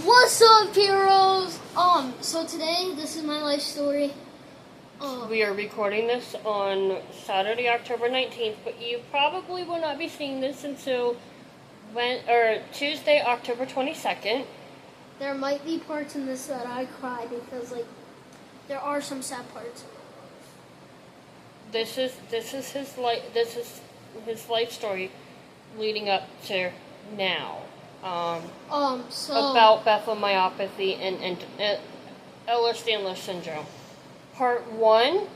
What's up, heroes? So today, this is my life story. We are recording this on Saturday, October 19th, but you probably will not be seeing this until Tuesday, October 22nd. There might be parts in this that I cry because, there are some sad parts. This is his life story leading up to now. So About Bethlem myopathy and Ehlers-Danlos syndrome. Part 1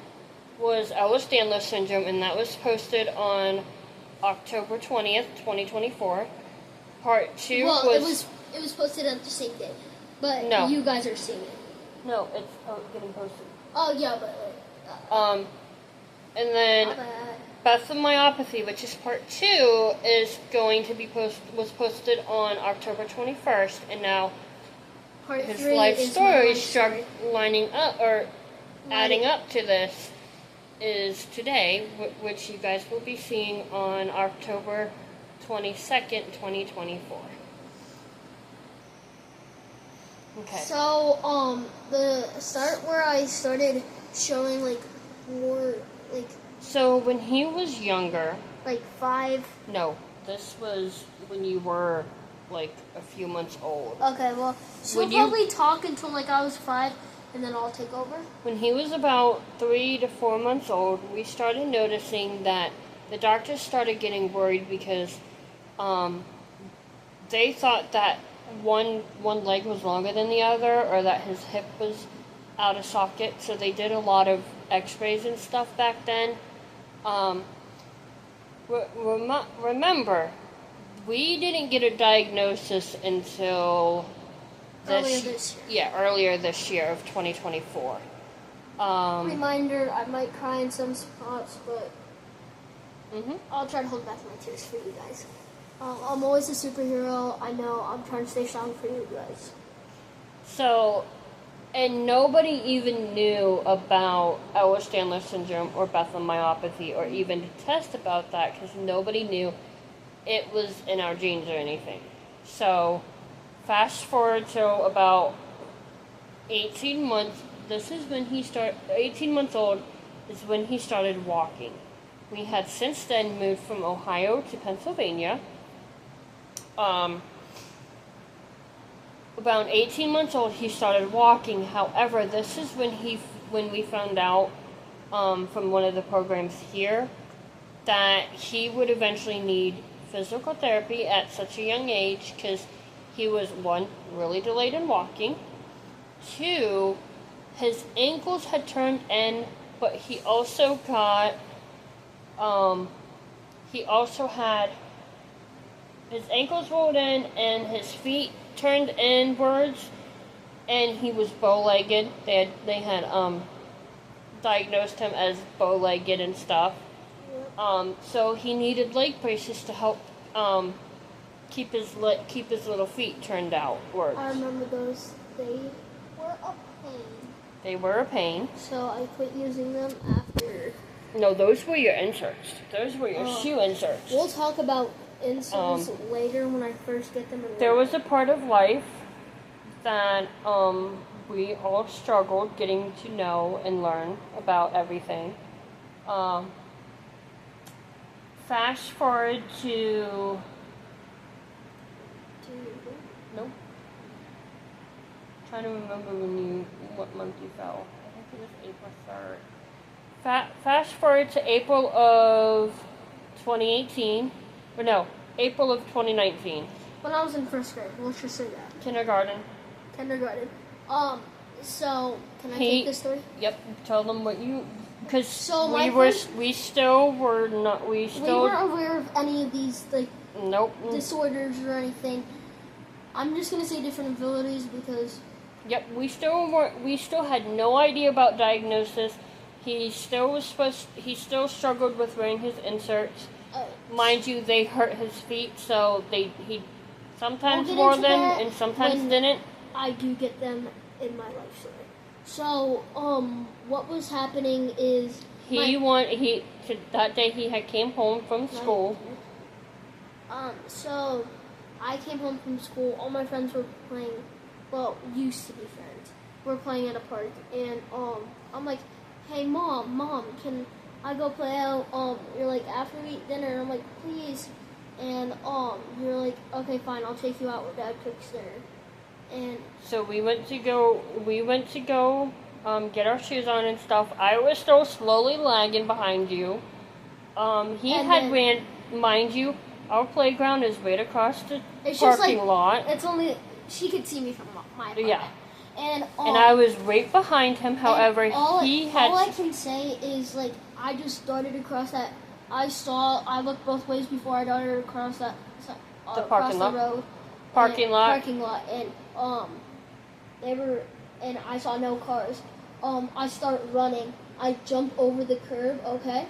was Ehlers-Danlos syndrome, and that was posted on October 20th, 2024. Part 2 it was posted on the same day, but No. you guys are seeing it. No, it's getting posted. Oh yeah, but And then my bad. Bethlem myopathy, which is part 2, is going to be was posted on October 21st, and now Part his 3 life is story my life story. lining up or adding up to this is today, which you guys will be seeing on October 22nd, 2024. Okay. So the start where I started showing more So when he was younger, 5. no, this was when you were a few months old. Okay, well, she'll probably talk until I was 5, and then I'll take over. When he was about 3 to 4 months old, we started noticing that the doctors started getting worried because they thought that one leg was longer than the other, or that his hip was out of socket. So they did a lot of X-rays and stuff back then. Remember, we didn't get a diagnosis until Earlier this year. Yeah, earlier this year of 2024. Reminder, I might cry in some spots, but Mhm. I'll try to hold back my tears for you guys. I'm always a superhero. I know. I'm trying to stay strong for you guys. So, and nobody even knew about Ehlers-Danlos syndrome or Bethlem myopathy, or even to test about that, because nobody knew it was in our genes or anything. So, fast forward to about 18 months. This is when 18 months old is when he started walking. We had since then moved from Ohio to Pennsylvania. About 18 months old, he started walking. However, this is when we found out from one of the programs here that he would eventually need physical therapy at such a young age, because he was, 1, really delayed in walking, 2, his ankles had turned in, but he also had his ankles rolled in and his feet turned inwards, and he was bow-legged. They had diagnosed him as bow-legged and stuff. So he needed leg braces to help keep his little feet turned outwards. I remember those. They were a pain. They were a pain. So I quit using them after. No, those were your inserts. Those were your shoe inserts. We'll talk about inserts later when I first get them. There was a part of life that we all struggled getting to know and learn about everything. Fast forward to... Nope. Trying to remember what month you fell. I think it was April 3rd. Fast forward to April of 2018. Or no, April of 2019. When I was in first grade, let's just say that. Kindergarten. So, can I take this story? Yep, tell them what you... Because we still weren't aware of any of these, nope. disorders or anything. I'm just gonna say different abilities because... Yep, we still had no idea about diagnosis. He still struggled with wearing his inserts. Mind you, they hurt his feet, so he sometimes wore them and sometimes didn't. I do get them in my life story. So, what was happening is that day he had came home from school. So I came home from school. All my friends were playing well, used to be friends. We're playing at a park, and I'm like, hey mom, can I go play out? You're like, after we eat dinner, and I'm like, please. And you're like, okay, fine, I'll take you out where Dad cooks dinner. And so we went to go get our shoes on and stuff. I was still slowly lagging behind you. Mind you, our playground is right across the parking lot. It's only, she could see me from my apartment. Yeah. And I was right behind him. However, all I can say is, like, I just darted across that. I looked both ways before I darted across that parking lot. The road. Parking lot, and and I saw no cars. I start running. I jump over the curb, okay?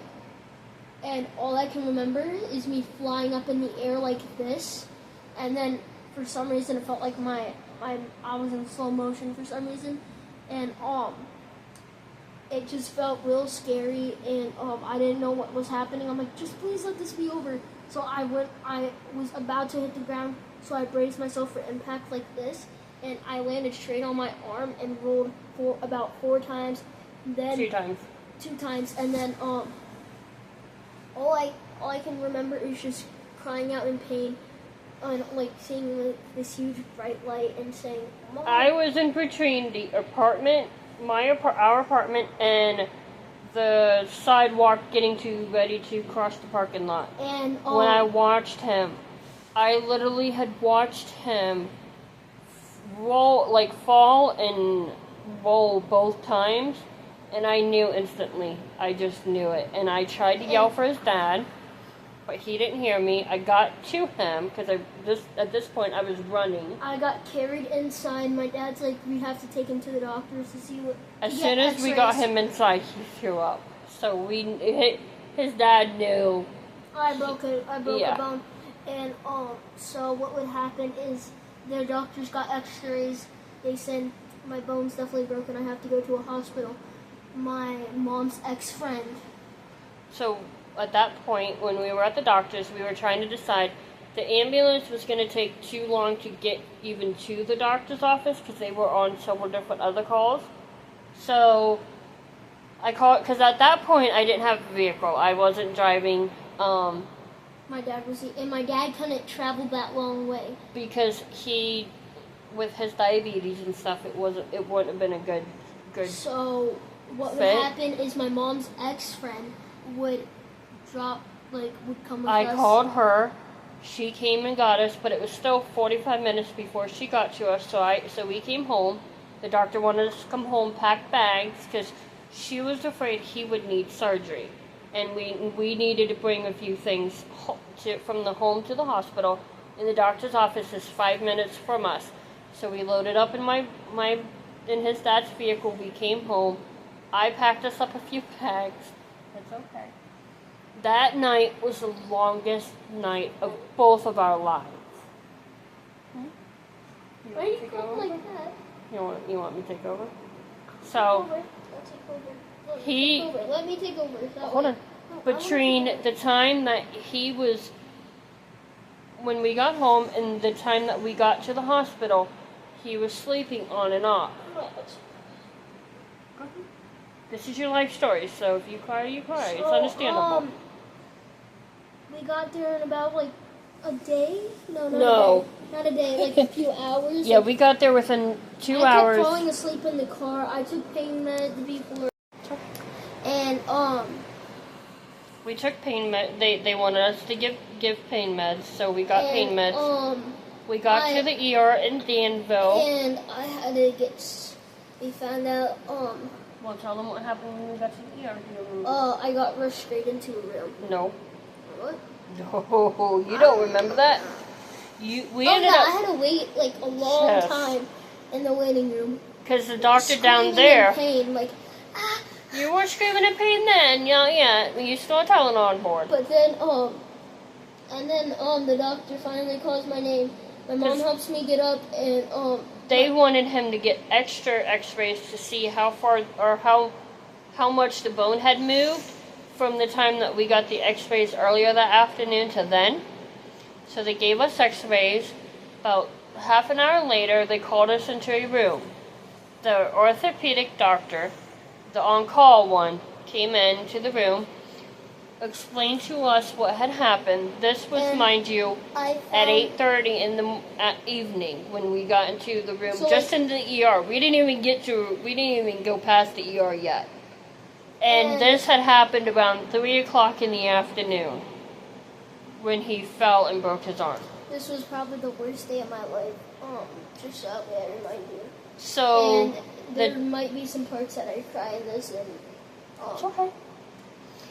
And all I can remember is me flying up in the air like this. And then for some reason it felt like I was in slow motion for some reason. And it just felt real scary, and I didn't know what was happening. I'm like, just please let this be over. So I was about to hit the ground, so I braced myself for impact like this, and I landed straight on my arm and rolled about 4 times. Then 2 times. 2 times, and then all I can remember is just crying out in pain, and like seeing this huge bright light and saying, Mom. I was in between the apartment, our apartment, and the sidewalk getting ready to cross the parking lot. And when I watched him, I literally had watched him fall and roll both times, and I knew instantly. I just knew it. And I tried to yell for his dad, but he didn't hear me. I got to him because at this point I was running. I got carried inside. My dad's like, we have to take him to the doctors to see what. As soon as we got him inside, he threw up. So his dad knew. I broke a bone, and so what would happen is the doctors got X-rays. They said my bone's definitely broken. I have to go to a hospital. My mom's ex-friend. So at that point, when we were at the doctor's, we were trying to decide. The ambulance was going to take too long to get even to the doctor's office because they were on several different other calls. So I called, because at that point I didn't have a vehicle. I wasn't driving. My dad was, and my dad couldn't travel that long way because with his diabetes and stuff, it wouldn't have been a good. So what would happen is my mom's ex-friend would come with us. I called her. She came and got us, but it was still 45 minutes before she got to us. So we came home. The doctor wanted us to come home, pack bags, because she was afraid he would need surgery, and we needed to bring a few things from the home to the hospital. And the doctor's office is 5 minutes from us. So we loaded up in his dad's vehicle. We came home. I packed us up a few bags. It's okay. That night was the longest night of both of our lives. Why are you crying like that? You want me to take over? So Let me take over. Hold on. Between the time that when we got home and the time that we got to the hospital, he was sleeping on and off. This is your life story, so if you cry, you cry. It's understandable. We got there in about a day? No. Not a day, a few hours. Yeah, we got there within 2 hours. I kept falling asleep in the car. I took pain meds before. And we took pain meds. They wanted us to give pain meds, so we got pain meds. We got to the ER in Danville. And I had to we found out, Well, tell them what happened when we got to the ER. I got rushed straight into a room. No. What? No, you don't remember that? I had to wait a long time in the waiting room. Because the doctor down there. In pain, You were screaming in pain then, yeah. You still had Tylenol on board. But then, the doctor finally calls my name. My mom helps me get up, and they wanted him to get extra X-rays to see how far or how much the bone had moved from the time that we got the X-rays earlier that afternoon to then. So they gave us X-rays about half an hour later, they called us into a room. The orthopedic doctor, the on-call one, came into the room, explained to us what had happened. This was, And mind you, at 8:30 in the evening when we got into the room, So, just in the ER. We didn't even go past the ER yet. And this had happened around 3 o'clock in the afternoon when he fell and broke his arm. This was probably the worst day of my life. Just so that way I remind you. So And there might be some parts that I cry in this, and it's okay.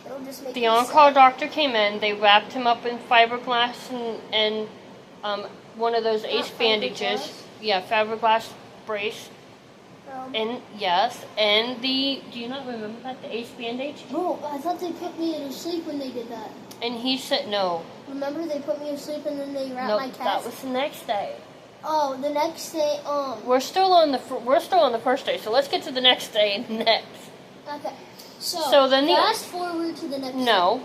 it'll just make The me on-call sad. doctor came in. They wrapped him up in fiberglass and one of those ace bandages. Fiberglass? Yeah, fiberglass brace. And yes, and do you not remember that, the ace bandage? No, I thought they put me to sleep when they did that. And he said no. Remember they put me to sleep and then they wrapped No, my cast? that was the next day. Oh, the next day, We're still on the first day, so let's get to the next day next. okay. So then fast forward to the next No.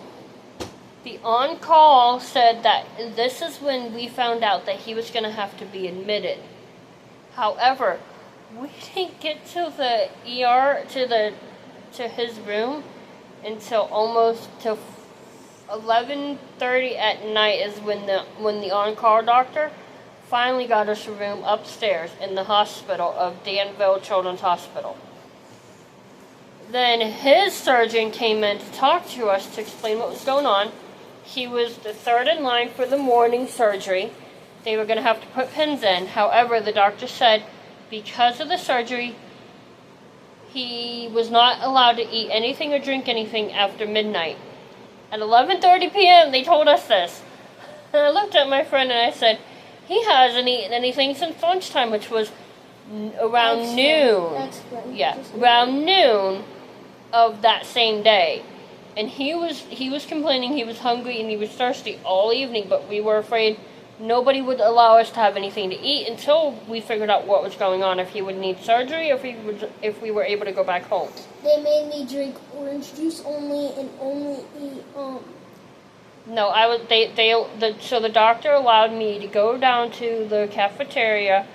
The on-call said that this is when we found out that he was going to have to be admitted. However, we didn't get to the ER, to his room until almost till 11:30 at night is when the on-call doctor finally got us a room upstairs in the hospital of Danville Children's Hospital. Then his surgeon came in to talk to us to explain what was going on. He was the third in line for the morning surgery. They were going to have to put pins in. However, the doctor said because of the surgery, he was not allowed to eat anything or drink anything after midnight. At 11:30 p.m., they told us this. And I looked at my friend and I said, he hasn't eaten anything since lunchtime, which was around noon. Yeah, around noon of that same day. And he was complaining he was hungry and he was thirsty all evening, but we were afraid nobody would allow us to have anything to eat until we figured out what was going on, if he would need surgery or if we were able to go back home. They made me drink orange juice only and only eat No, so the doctor allowed me to go down to the cafeteria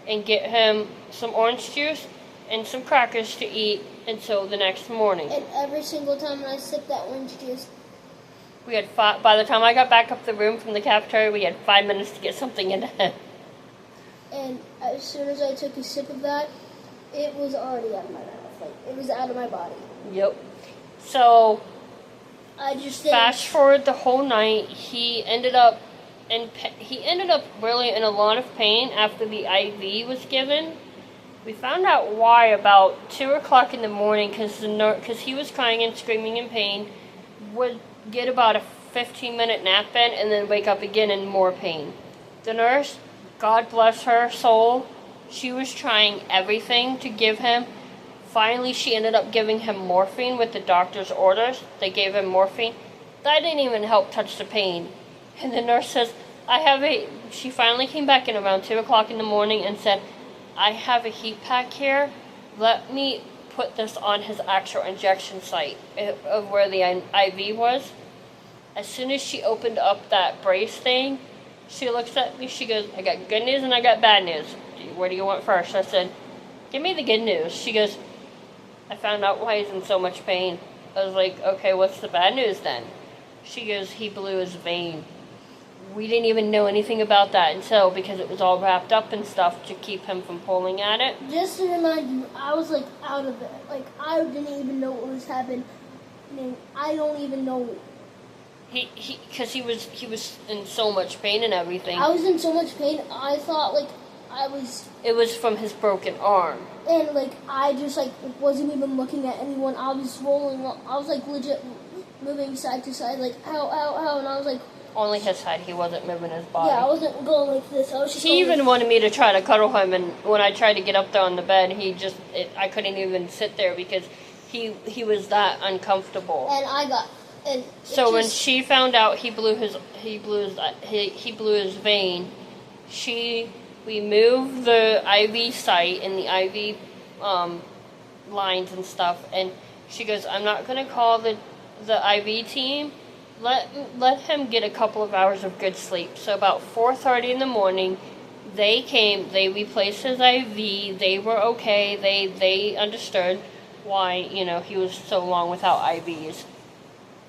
and get him some orange juice and some crackers to eat until the next morning. And every single time I sipped that orange juice, We had by the time I got back up the room from the cafeteria, we had 5 minutes to get something into him. and as soon as I took a sip of that, it was already out of my mouth. Like, it was out of my body. Yep. So I just didn't. fast forward the whole night, he ended up really in a lot of pain after the IV was given. We found out why about 2 o'clock in the morning because he was crying and screaming in pain, would get about a 15-minute nap in and then wake up again in more pain. The nurse, God bless her soul, she was trying everything to give him. Finally, she ended up giving him morphine with the doctor's orders. They gave him morphine. That didn't even help touch the pain. And the nurse says, she finally came back in around 2 o'clock in the morning and said, I have a heat pack here. Let me put this on his actual injection site of where the IV was. As soon as she opened up that brace thing, she looks at me, she goes, I got good news and I got bad news. What do you want first? I said, give me the good news. She goes, I found out why he's in so much pain. I was like, okay, what's the bad news then? She goes, he blew his vein. We didn't even know anything about that until, because it was all wrapped up and stuff to keep him from pulling at it. Just to remind you, I was like out of it. Like, I didn't even know what was happening. I don't even know. Because he was in so much pain and everything. I was in so much pain. I thought It was from his broken arm. And like I just like wasn't even looking at anyone. I was rolling. I was like legit moving side to side, like ow, ow, ow, and I was like. Only his side. He wasn't moving his body. Yeah, I wasn't going like this. I was just. He even wanted me to try to cuddle him, and when I tried to get up there on the bed, I couldn't even sit there because he was that uncomfortable. And so when she found out he blew his vein, we moved the IV site and the IV lines and stuff, and she goes, I'm not gonna call the IV team. Let him get a couple of hours of good sleep. So about 4:30 in the morning, They came, they replaced his IV, they were okay, they understood why, he was so long without IVs.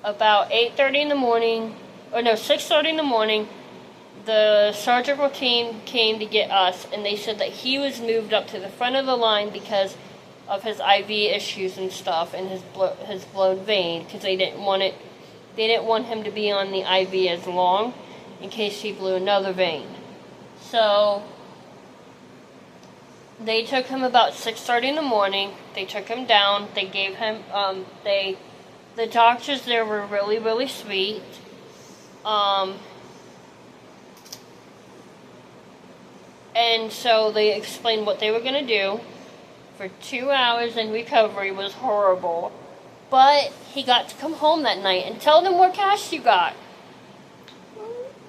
About 8:30 in the morning, 6:30 in the morning, the surgical team came to get us, and they said that he was moved up to the front of the line because of his IV issues and stuff, and his blown vein, because they didn't want him to be on the IV as long in case he blew another vein. So they took him about 6:30 in the morning. They took him down. They gave him the doctors there were really, really sweet. And so they explained what they were going to do. For 2 hours, and recovery was horrible. But he got to come home that night and tell them what cash you got.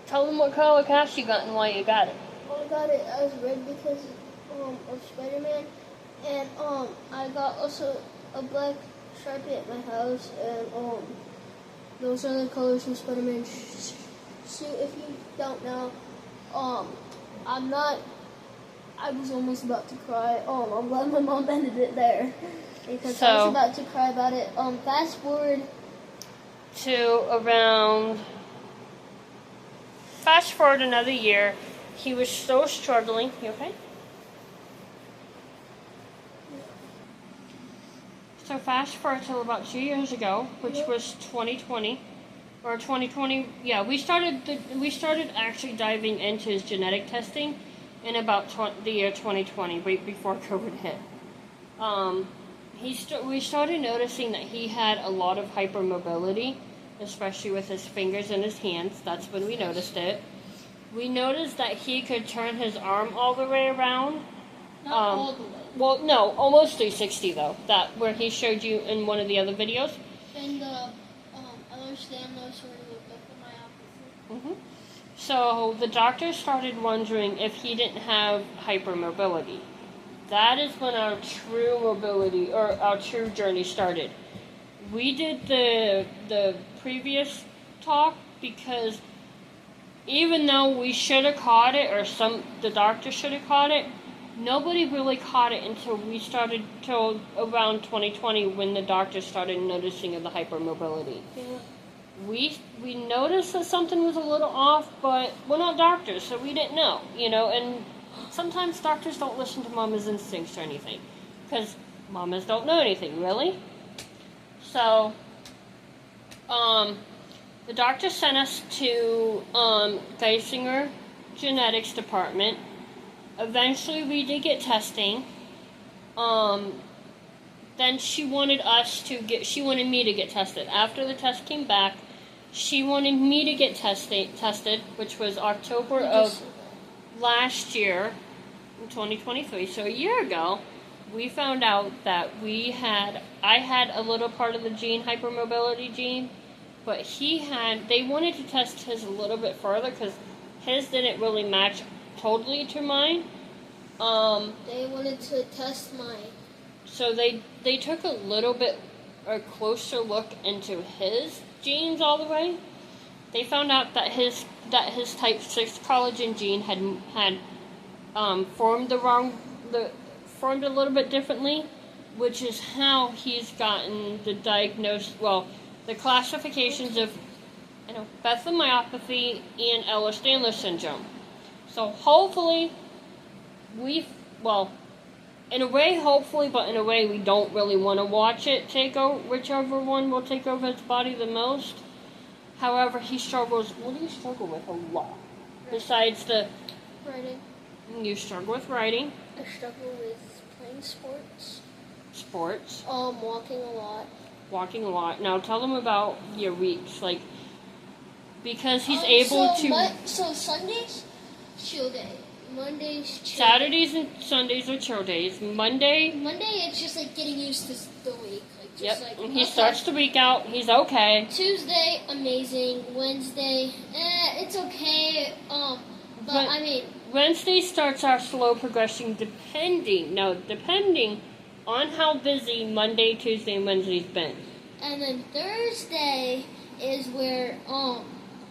Tell them what color cash you got and why you got it. I got it as red because of Spider-Man. And I got also a black Sharpie at my house. And those are the colors from Spider-Man's suit. If you don't know, I was almost about to cry. I'm glad my mom ended it there. Because I was about to cry about it. Fast forward another year. He was so struggling. You okay? So fast forward till about 2 years ago, which was 2020. Or 2020, yeah, we started actually diving into his genetic testing in about the year 2020, right before COVID hit. We started noticing that he had a lot of hypermobility, especially with his fingers and his hands. That's when we noticed it. We noticed that he could turn his arm all the way around. Not all the way. Well, no, almost 360 though. That where he showed you in one of the other videos. And Ehlers-Danlos or the Myopathy. Mm-hmm. So the doctor started wondering if he didn't have hypermobility. That is when our true mobility or our true journey started. We did the previous talk because even though we should have caught it, or the doctor should have caught it, nobody really caught it till around 2020 when the doctor started noticing of the hypermobility. Yeah. We noticed that something was a little off, but we're not doctors, so we didn't know, and sometimes doctors don't listen to mama's instincts or anything, because mamas don't know anything, really. So, the doctor sent us to Geisinger Genetics Department. Eventually, we did get testing. Then she wanted me to get tested. After the test came back, she wanted me to get tested, which was October of last year, 2023. So a year ago, we found out that I had a little part of the gene, hypermobility gene, but they wanted to test his a little bit further because his didn't really match totally to mine. They wanted to test mine. So they took a little bit a closer look into his genes all the way. They found out that his type 6 collagen gene had formed formed a little bit differently, which is how he's gotten the the classifications of Bethlem myopathy and Ehlers-Danlos syndrome. So hopefully in a way, hopefully, but in a way, we don't really want to watch it take over, whichever one will take over his body the most. However, he struggles. What do you struggle with a lot? Besides the writing. You struggle with writing. I struggle with playing sports. Sports. Walking a lot. Walking a lot. Now, tell them about your weeks, because he's able to. So Sundays, chill day. Mondays, chill. Saturdays and Sundays are chill days. Monday, it's just getting used to the week. And he starts the week out. He's okay. Tuesday, amazing. Wednesday, it's okay. Wednesday starts our slow progression depending on how busy Monday, Tuesday, and Wednesday's been. And then Thursday is where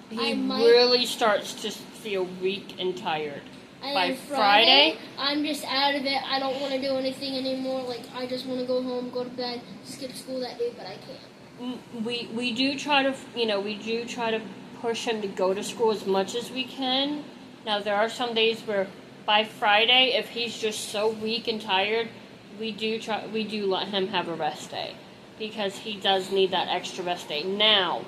he really starts to feel weak and tired. And by then Friday, I'm just out of it. I don't want to do anything anymore. Like, I just want to go home, go to bed, skip school that day, but I can't. we do try to, we do try to push him to go to school as much as we can. Now, there are some days where by Friday, if he's just so weak and tired, we do let him have a rest day because he does need that extra rest day. Now,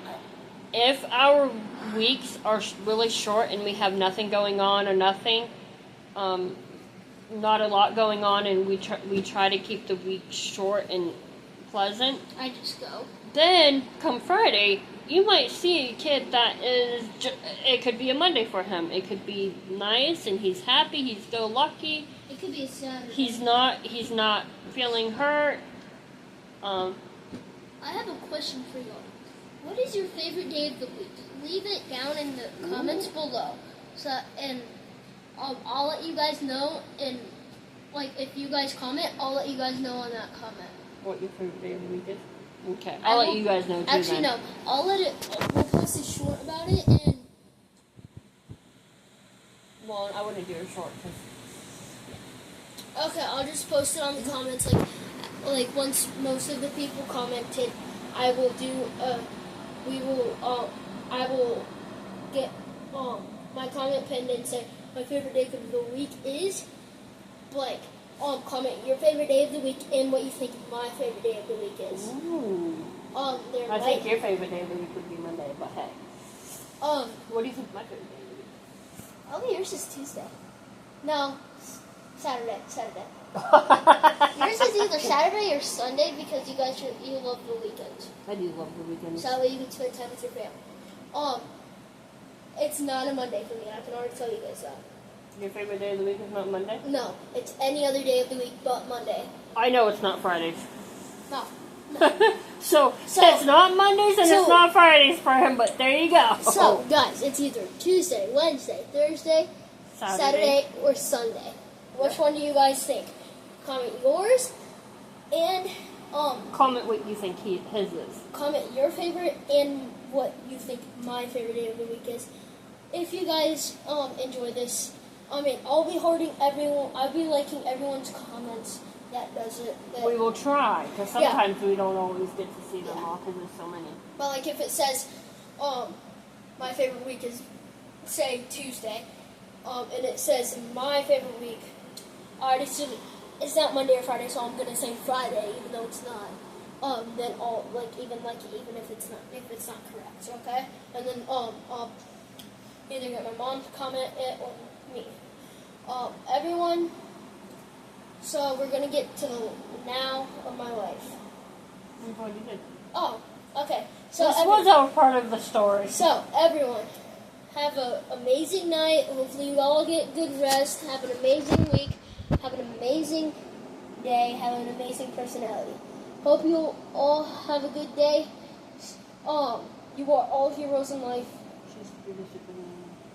if our weeks are really short and we have nothing going on or nothing, not a lot going on, and we try to keep the week short and pleasant, I just go. then come Friday, you might see a kid that is, it could be a Monday for him. It could be nice and he's happy, he's still lucky. It could be a Saturday. He's not feeling hurt. I have a question for y'all. What is your favorite day of the week? Leave it down in the comments below. So, and I'll let you guys know, and like if you guys comment, I'll let you guys know on that comment. What your favorite day of the week is? Okay, I'll let you guys know too. Actually, then. no. We'll post a short about it, and Well, I wouldn't do it short. okay, I'll just post it on the comments. Like once most of the people commented, I will do. I will get my comment pinned and say my favorite day of the week is blank. Comment your favorite day of the week and what you think my favorite day of the week is. Ooh. I I think your favorite day of the week would be Monday, but hey. What do you think my favorite day of the week is? Oh, yours is Tuesday. No, Saturday. Yours is either Saturday or Sunday because you love the weekends. I do love the weekends. So that way you can spend time with your family. It's not a Monday for me. I can already tell you guys that. Your favorite day of the week is not Monday? No, it's any other day of the week but Monday. I know it's not Fridays. No. so it's not Mondays and it's not Fridays for him, but there you go. So, guys, it's either Tuesday, Wednesday, Thursday, Saturday or Sunday. Which one do you guys think? Comment yours and comment what you think his is. Comment your favorite and what you think my favorite day of the week is. If you guys enjoy this, I'll be I'll be liking everyone's comments that does it. We will try, because sometimes we don't always get to see them all because there's so many. But like if it says, my favorite week is, say, Tuesday, and it says my favorite week, it's not Monday or Friday, so I'm gonna say Friday, even though it's not. Then I'll even if it's not correct, okay? And then either get my mom to comment it or me. Everyone. So we're gonna get to the now of my life. We've already did. Oh, okay. So this was our part of the story. So everyone, have an amazing night. Hopefully you all get good rest. Have an amazing week. Have an amazing day. Have an amazing personality. Hope you all have a good day. You are all heroes in life.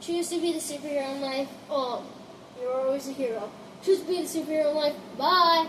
Choose to be the superhero in life. You're always a hero. Choose to be the superhero in life. Bye.